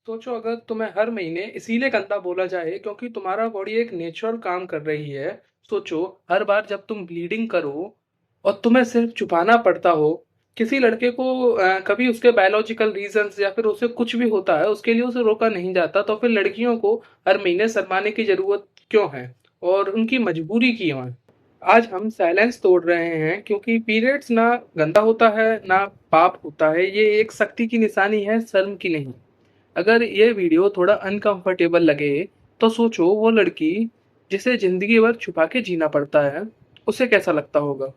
सोचो अगर तुम्हें हर महीने इसीलिए गंदा बोला जाए क्योंकि तुम्हारा बॉडी एक नेचुरल काम कर रही है। सोचो हर बार जब तुम ब्लीडिंग करो और तुम्हें सिर्फ छुपाना पड़ता हो। किसी लड़के को कभी उसके बायोलॉजिकल रीजंस या फिर उसे कुछ भी होता है उसके लिए उसे रोका नहीं जाता, तो फिर लड़कियों को हर महीने शर्माने की जरूरत क्यों है और उनकी मजबूरी क्यों है। आज हम साइलेंस तोड़ रहे हैं क्योंकि पीरियड्स ना गंदा होता है ना पाप होता है, ये एक शक्ति की निशानी है, शर्म की नहीं। अगर ये वीडियो थोड़ा अनकंफर्टेबल लगे तो सोचो वो लड़की जिसे जिंदगी भर छुपा के जीना पड़ता है, उसे कैसा लगता होगा।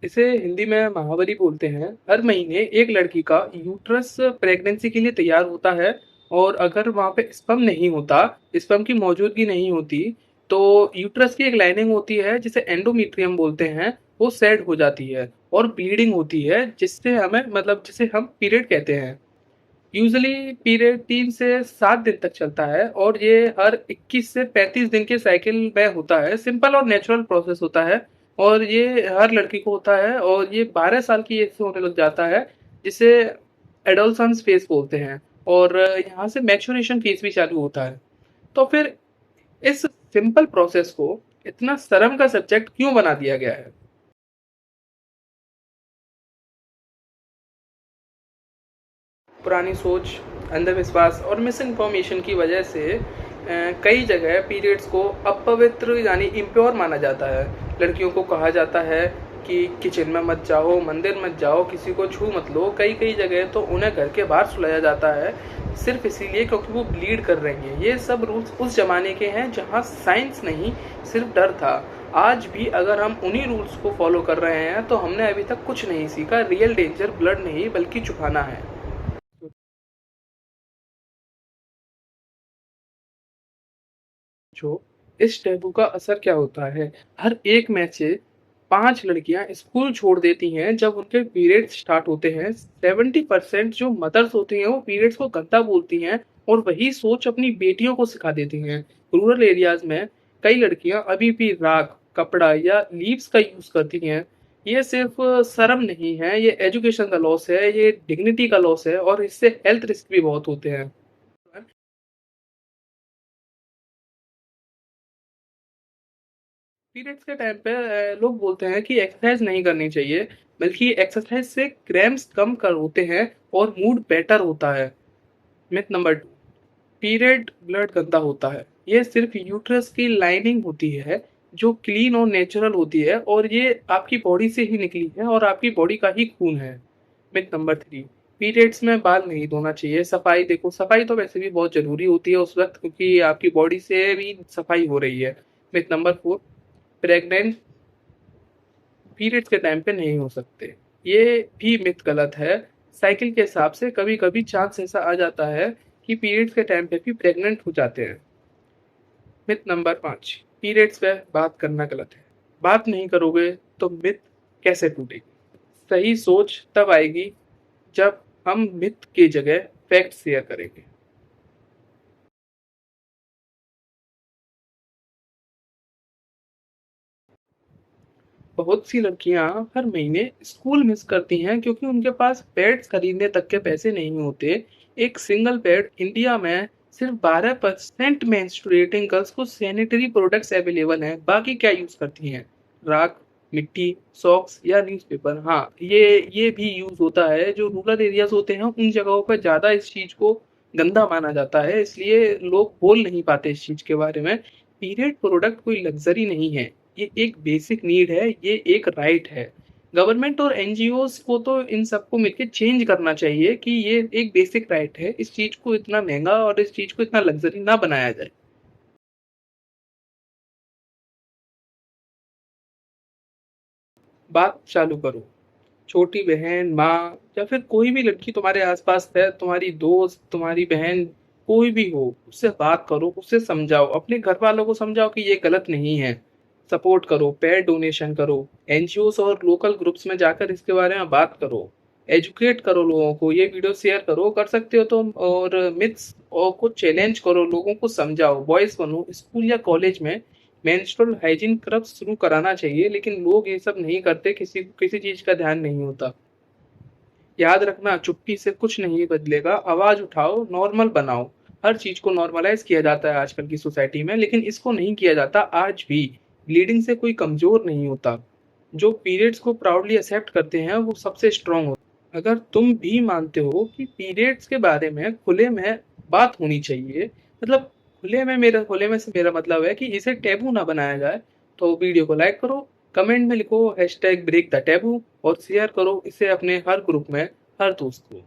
इसे हिंदी में महावरी बोलते हैं। हर महीने एक लड़की का यूट्रस प्रेगनेंसी के लिए तैयार होता है और अगर वहां पे स्पर्म नहीं होता, स्पर्म की मौजूदगी नहीं होती, तो यूट्रस की एक लाइनिंग होती है जिसे एंडोमेट्रियम बोलते हैं, वो सेड हो जाती है और ब्लीडिंग होती है जिससे हमें मतलब जिसे हम पीरियड कहते हैं। यूजुअली पीरियड 3 से 7 दिन तक चलता है और ये हर 21 से 35 दिन के साइकिल में होता है। सिंपल और नेचुरल प्रोसेस होता है और ये हर लड़की को होता है और ये 12 साल की एज से होने लग जाता है, जिसे एडोलसेंस फेज बोलते हैं। और यहाँ से मैच्योरेशन फेज भी चालू होता है। तो फिर इस सिंपल प्रोसेस को इतना शर्म का सब्जेक्ट क्यों बना दिया गया है? पुरानी सोच, अंधविश्वास और मिस इन्फॉर्मेशन की वजह से कई जगह पीरियड्स को अपवित्र यानी इम्प्योर माना जाता है। लड़कियों को कहा जाता है कि किचन में मत जाओ, मंदिर मत जाओ, किसी को छू मत लो। कई कई जगह तो उन्हें घर के बाहर सुलाया जाता है सिर्फ इसीलिए क्योंकि वो ब्लीड कर रही हैं। ये सब रूल्स उस जमाने के हैं जहाँ साइंस नहीं, सिर्फ डर था। आज भी अगर हम उन्हीं रूल्स को फॉलो कर रहे हैं तो हमने अभी तक कुछ नहीं सीखा। रियल डेंजर ब्लड नहीं बल्कि छुपाना है। जो इस टैबू का असर क्या होता है? हर एक मैच से 5 लड़कियां स्कूल छोड़ देती हैं जब उनके पीरियड्स स्टार्ट होते हैं। 70% जो मदर्स होती हैं वो पीरियड्स को गंदा बोलती हैं और वही सोच अपनी बेटियों को सिखा देती हैं। रूरल एरियाज में कई लड़कियां अभी भी राख, कपड़ा या लीव्स का यूज करती हैं। ये सिर्फ शर्म नहीं है, ये एजुकेशन का लॉस है, ये डिग्निटी का लॉस है और इससे हेल्थ रिस्क भी बहुत होते हैं। पीरियड्स के टाइम पे लोग बोलते हैं कि एक्सरसाइज नहीं करनी चाहिए, बल्कि एक्सरसाइज से क्रैम्प्स कम कर होते हैं और मूड बेटर होता है। मिथ नंबर 2, पीरियड ब्लड गंदा होता है। ये सिर्फ यूट्रस की लाइनिंग होती है जो क्लीन और नेचुरल होती है और ये आपकी बॉडी से ही निकली है और आपकी बॉडी का ही खून है। मिथ नंबर 3, पीरियड्स में बाल नहीं धोना चाहिए। सफाई देखो, सफाई तो वैसे भी बहुत जरूरी होती है उस वक्त क्योंकि आपकी बॉडी से भी सफाई हो रही है। मिथ नंबर 4, प्रेग्नेंट पीरियड्स के टाइम पे नहीं हो सकते। ये भी मिथ गलत है। साइकिल के हिसाब से कभी-कभी चांस ऐसा आ जाता है कि पीरियड्स के टाइम पे भी प्रेग्नेंट हो जाते हैं। मिथ नंबर 5, पीरियड्स पे बात करना गलत है। बात नहीं करोगे तो मिथ कैसे टूटेगी? सही सोच तब आएगी जब हम मिथ की जगह फैक्ट शेयर करेंगे। बहुत सी लड़कियां हर महीने स्कूल मिस करती हैं क्योंकि उनके पास पैड्स खरीदने तक के पैसे नहीं होते। एक सिंगल पैड इंडिया में सिर्फ 12% मेंस्ट्रुएटिंग गर्ल्स को सैनिटरी प्रोडक्ट्स अवेलेबल हैं। बाकी क्या यूज करती हैं? राख, मिट्टी, सॉक्स या न्यूज़पेपर। हाँ, ये भी यूज होता है। जो रूरल एरियाज होते हैं उन जगहों पर ज्यादा इस चीज को गंदा माना जाता है, इसलिए लोग बोल नहीं पाते इस चीज के बारे में। पीरियड प्रोडक्ट कोई लग्जरी नहीं है, ये एक बेसिक नीड है, ये एक राइट है। गवर्नमेंट और एनजीओज को तो इन सबको मिलकर चेंज करना चाहिए कि ये एक बेसिक राइट है, इस चीज को इतना महंगा और इस चीज को इतना लग्जरी ना बनाया जाए। बात चालू करो। छोटी बहन, माँ या फिर कोई भी लड़की तुम्हारे आसपास है, तुम्हारी दोस्त, तुम्हारी बहन, कोई भी हो, उससे बात करो, उससे समझाओ, अपने घर वालों को समझाओ कि ये गलत नहीं है। सपोर्ट करो, पैड डोनेशन करो, एनजीओस और लोकल ग्रुप्स में जाकर इसके बारे में बात करो, एजुकेट करो लोगों को, ये वीडियो शेयर करो, कर सकते हो तुम। और मिथ्स और को चैलेंज करो, लोगों को समझाओ, वॉइस बनो। स्कूल या कॉलेज में मेंस्ट्रुअल हाइजीन क्लब शुरू कराना चाहिए, लेकिन लोग ये सब नहीं करते, किसी को किसी चीज़ का ध्यान नहीं होता। याद रखना, चुप्पी से कुछ नहीं बदलेगा, आवाज़ उठाओ, नॉर्मल बनाओ। हर चीज़ को नॉर्मलाइज़ किया जाता है आजकल की सोसाइटी में, लेकिन इसको नहीं किया जाता आज भी। ब्लीडिंग से कोई कमज़ोर नहीं होता। जो पीरियड्स को प्राउडली एक्सेप्ट करते हैं, वो सबसे स्ट्रॉन्ग होते हैं। अगर तुम भी मानते हो कि पीरियड्स के बारे में खुले में बात होनी चाहिए, मतलब खुले में से मेरा मतलब है कि इसे टैबू ना बनाया जाए, तो वीडियो को लाइक करो, कमेंट में लिखो #ब्रेक द टैबू और शेयर करो इसे अपने हर ग्रुप में, हर दोस्त को।